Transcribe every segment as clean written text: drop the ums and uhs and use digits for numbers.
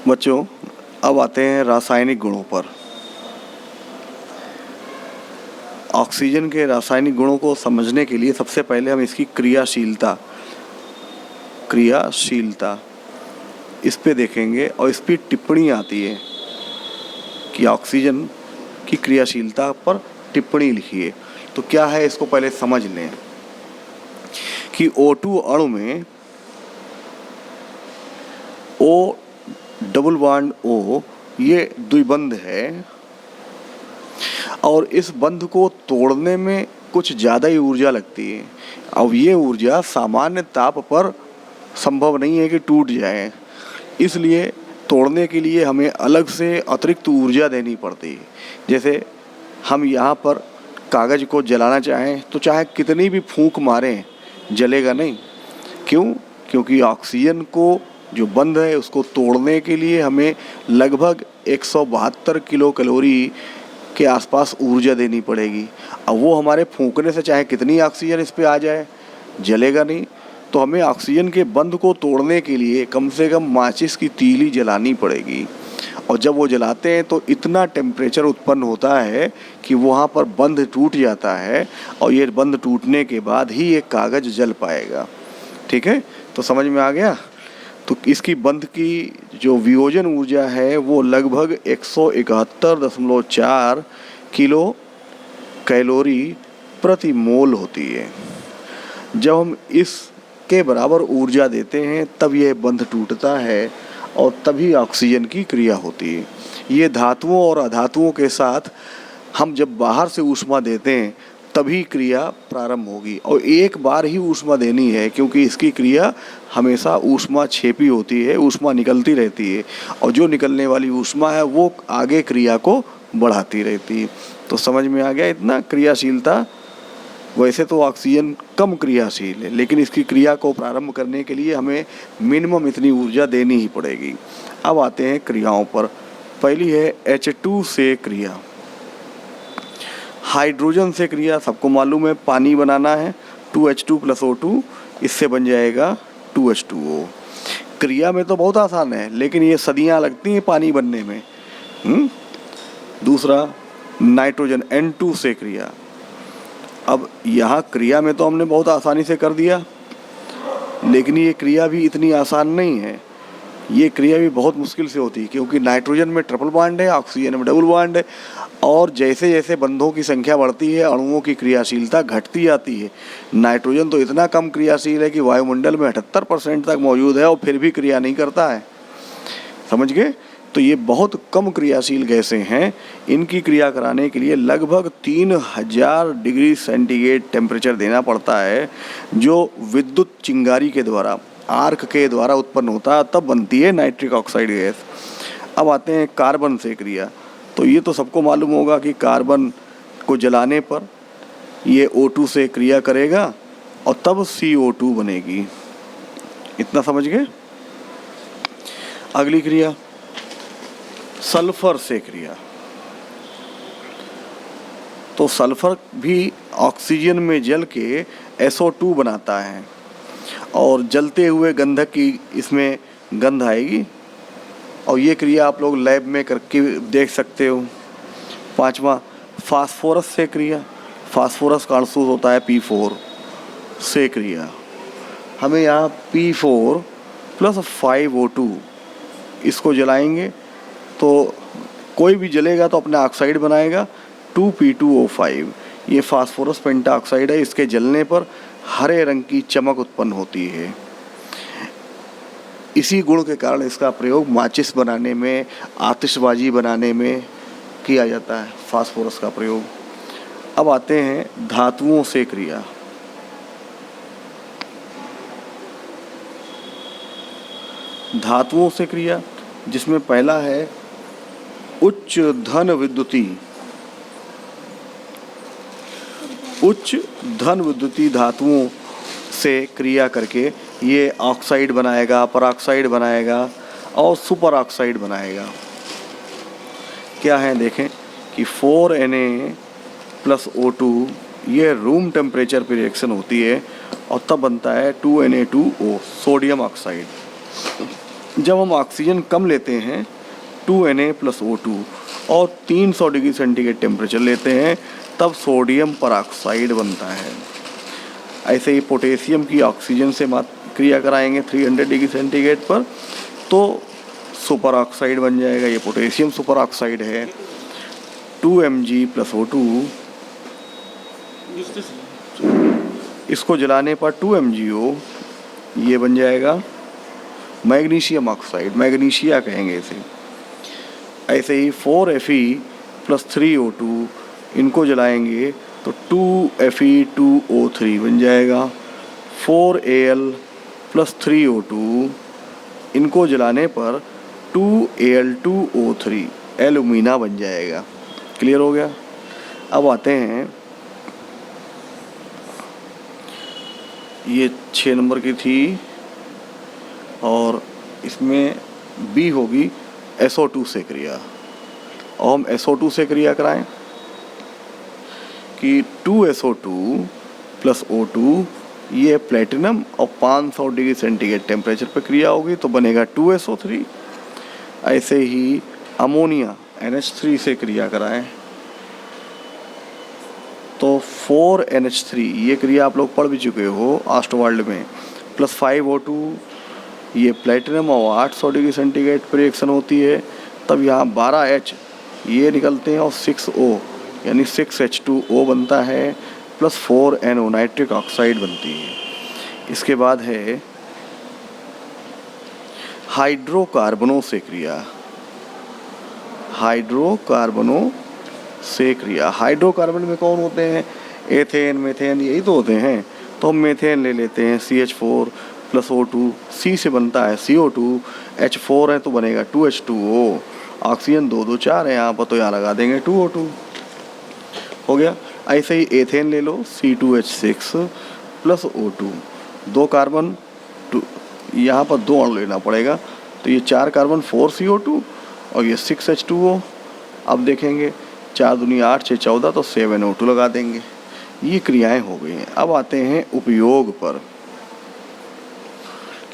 बच्चों, अब आते हैं रासायनिक गुणों पर। ऑक्सीजन के रासायनिक गुणों को समझने के लिए सबसे पहले हम इसकी क्रियाशीलता इस पे देखेंगे और इस पर टिप्पणी आती है कि ऑक्सीजन की क्रियाशीलता पर टिप्पणी लिखिए। तो क्या है इसको पहले समझ लें कि O2 अणु में O डबल बॉन्ड O ये द्विबंध है और इस बंध को तोड़ने में कुछ ज़्यादा ही ऊर्जा लगती है। अब ये ऊर्जा सामान्य ताप पर संभव नहीं है कि टूट जाए, इसलिए तोड़ने के लिए हमें अलग से अतिरिक्त ऊर्जा देनी पड़ती है। जैसे हम यहाँ पर कागज़ को जलाना चाहें तो चाहे कितनी भी फूंक मारें जलेगा नहीं। क्यों? क्योंकि ऑक्सीजन को जो बंध है उसको तोड़ने के लिए हमें लगभग 172 किलो कैलोरी के आसपास ऊर्जा देनी पड़ेगी। अब वो हमारे फूंकने से चाहे कितनी ऑक्सीजन इस पे आ जाए जलेगा नहीं। तो हमें ऑक्सीजन के बंध को तोड़ने के लिए कम से कम माचिस की तीली जलानी पड़ेगी और जब वो जलाते हैं तो इतना टेम्परेचर उत्पन्न होता है कि वहाँ पर बंध टूट जाता है और ये बंध टूटने के बाद ही ये कागज़ जल पाएगा। ठीक है, तो समझ में आ गया। तो इसकी बंध की जो वियोजन ऊर्जा है वो लगभग 171.4 किलो कैलोरी प्रति मोल होती है। जब हम इसके बराबर ऊर्जा देते हैं तब यह बंध टूटता है और तभी ऑक्सीजन की क्रिया होती है। ये धातुओं और अधातुओं के साथ हम जब बाहर से ऊष्मा देते हैं तभी क्रिया प्रारंभ होगी और एक बार ही ऊष्मा देनी है, क्योंकि इसकी क्रिया हमेशा ऊष्मा छेपी होती है, ऊष्मा निकलती रहती है और जो निकलने वाली ऊष्मा है वो आगे क्रिया को बढ़ाती रहती है। तो समझ में आ गया इतना क्रियाशीलता। वैसे तो ऑक्सीजन कम क्रियाशील है, लेकिन इसकी क्रिया को प्रारंभ करने के लिए हमें मिनिमम इतनी ऊर्जा देनी ही पड़ेगी। अब आते हैं क्रियाओं पर। पहली है H2 से क्रिया। हाइड्रोजन से क्रिया सबको मालूम है, पानी बनाना है 2H2 + O2, इससे बन जाएगा 2H2O। क्रिया में तो बहुत आसान है, लेकिन ये सदियां लगती हैं पानी बनने में। दूसरा नाइट्रोजन N2 से क्रिया। अब यहाँ क्रिया में तो हमने बहुत आसानी से कर दिया, लेकिन ये क्रिया भी इतनी आसान नहीं है। ये क्रिया भी बहुत मुश्किल से होती है, क्योंकि नाइट्रोजन में ट्रिपल बॉन्ड है, ऑक्सीजन में डबल बॉन्ड है और जैसे जैसे बंधों की संख्या बढ़ती है अणुओं की क्रियाशीलता घटती जाती है। नाइट्रोजन तो इतना कम क्रियाशील है कि वायुमंडल में 78% तक मौजूद है और फिर भी क्रिया नहीं करता है। समझ गए? तो ये बहुत कम क्रियाशील गैसें हैं। इनकी क्रिया कराने के लिए लगभग 3000 डिग्री सेंटीग्रेड टेम्परेचर देना पड़ता है, जो विद्युत चिंगारी के द्वारा, आर्क के द्वारा उत्पन्न होता है, तब बनती है नाइट्रिक ऑक्साइड गैस। अब आते हैं कार्बन से क्रिया। तो ये तो सबको मालूम होगा कि कार्बन को जलाने पर ये O2 से क्रिया करेगा और तब CO2 बनेगी। इतना समझ गए? अगली क्रिया सल्फर से क्रिया। तो सल्फर भी ऑक्सीजन में जल के SO2 बनाता है और जलते हुए गंधक की इसमें गंध आएगी और ये क्रिया आप लोग लैब में करके देख सकते हो। पांचवा फास्फोरस से क्रिया। फास्फोरस का अणु होता है P4 से क्रिया। हमें यहाँ P4 + 5O2 इसको जलाएंगे तो कोई भी जलेगा तो अपना ऑक्साइड बनाएगा 2P2O5। ये फास्फोरस पेंटा ऑक्साइड है। इसके जलने पर हरे रंग की चमक उत्पन्न होती है। इसी गुण के कारण इसका प्रयोग माचिस बनाने में, आतिशबाजी बनाने में किया जाता है, फास्फोरस का प्रयोग। अब आते हैं धातुओं से क्रिया। धातुओं से क्रिया जिसमें पहला है उच्च धन विद्युती। उच्च धन विद्युती धातुओं से क्रिया करके ये ऑक्साइड बनाएगा, परऑक्साइड बनाएगा और सुपर ऑक्साइड बनाएगा। क्या है देखें कि 4Na + O2 ये रूम टेम्परेचर पर रिएक्शन होती है और तब बनता है 2Na2O सोडियम ऑक्साइड। जब हम ऑक्सीजन कम लेते हैं 2Na+O2 और 300 डिग्री सेंटीग्रेड टेम्परेचर लेते हैं तब सोडियम परऑक्साइड बनता है। ऐसे ही पोटेशियम की ऑक्सीजन से क्रिया कराएंगे 300 डिग्री सेंटीग्रेड पर तो सुपर ऑक्साइड बन जाएगा। ये पोटेशियम सुपर ऑक्साइड है 2Mg+O2। इसको जलाने पर 2MgO ये बन जाएगा मैग्नीशियम ऑक्साइड, मैग्नीशिया कहेंगे इसे। ऐसे ही 4Fe+3O2 इनको जलाएंगे तो 2Fe2O3 बन जाएगा। 4Al+3O2 इनको जलाने पर 2Al2O3 एल्यूमिना बन जाएगा। क्लियर हो गया। अब आते हैं, ये 6 नंबर की थी और इसमें बी होगी SO2 से क्रिया। और हम SO2 से क्रिया कराएं कि 2SO2+O2 ये प्लेटिनम और 500 डिग्री सेंटीग्रेड टेम्परेचर पर क्रिया होगी तो बनेगा 2SO3। ऐसे ही अमोनिया NH3 से क्रिया कराएं तो 4NH3 ये क्रिया आप लोग पढ़ भी चुके हो ऑस्टवर्ल्ड में, +5O2 ये प्लेटिनम और 800 डिग्री सेंटीग्रेड पर रिएक्शन होती है तब यहाँ 12H ये निकलते हैं और 6O यानी 6H2O बनता है +4NO नाइट्रिक ऑक्साइड बनती है। इसके बाद है हाइड्रोकार्बनों से क्रिया। हाइड्रोकार्बनों से क्रिया, हाइड्रोकार्बन में कौन होते हैं? एथेन, मीथेन, यही तो होते हैं। तो हम मीथेन ले लेते हैं CH4+O2, C से बनता है CO2, H4 है तो बनेगा 2H2O। ऑक्सीजन 2 2 4 है यहाँ पर तो यहाँ लगा देंगे 2O2 हो गया। ऐसे ही एथेन ले लो C2H6+O2, 2 कार्बन यहाँ पर 2 अणु लेना पड़ेगा तो ये 4 कार्बन 4CO2 और ये 6H2O। अब देखेंगे 4 दूनी 8 6 14 तो 7O2 लगा देंगे। ये क्रियाएं हो गई हैं। अब आते हैं उपयोग पर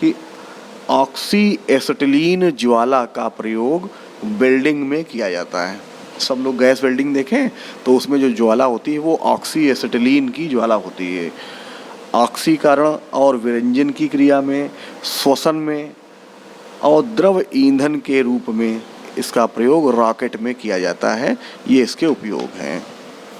कि ऑक्सी एसिटिलीन ज्वाला का प्रयोग वेल्डिंग में किया जाता है। सब लोग गैस वेल्डिंग देखें तो उसमें जो ज्वाला होती है वो ऑक्सी एसिटिलीन की ज्वाला होती है। ऑक्सीकरण और विरंजन की क्रिया में, श्वसन में और द्रव ईंधन के रूप में इसका प्रयोग रॉकेट में किया जाता है। ये इसके उपयोग हैं।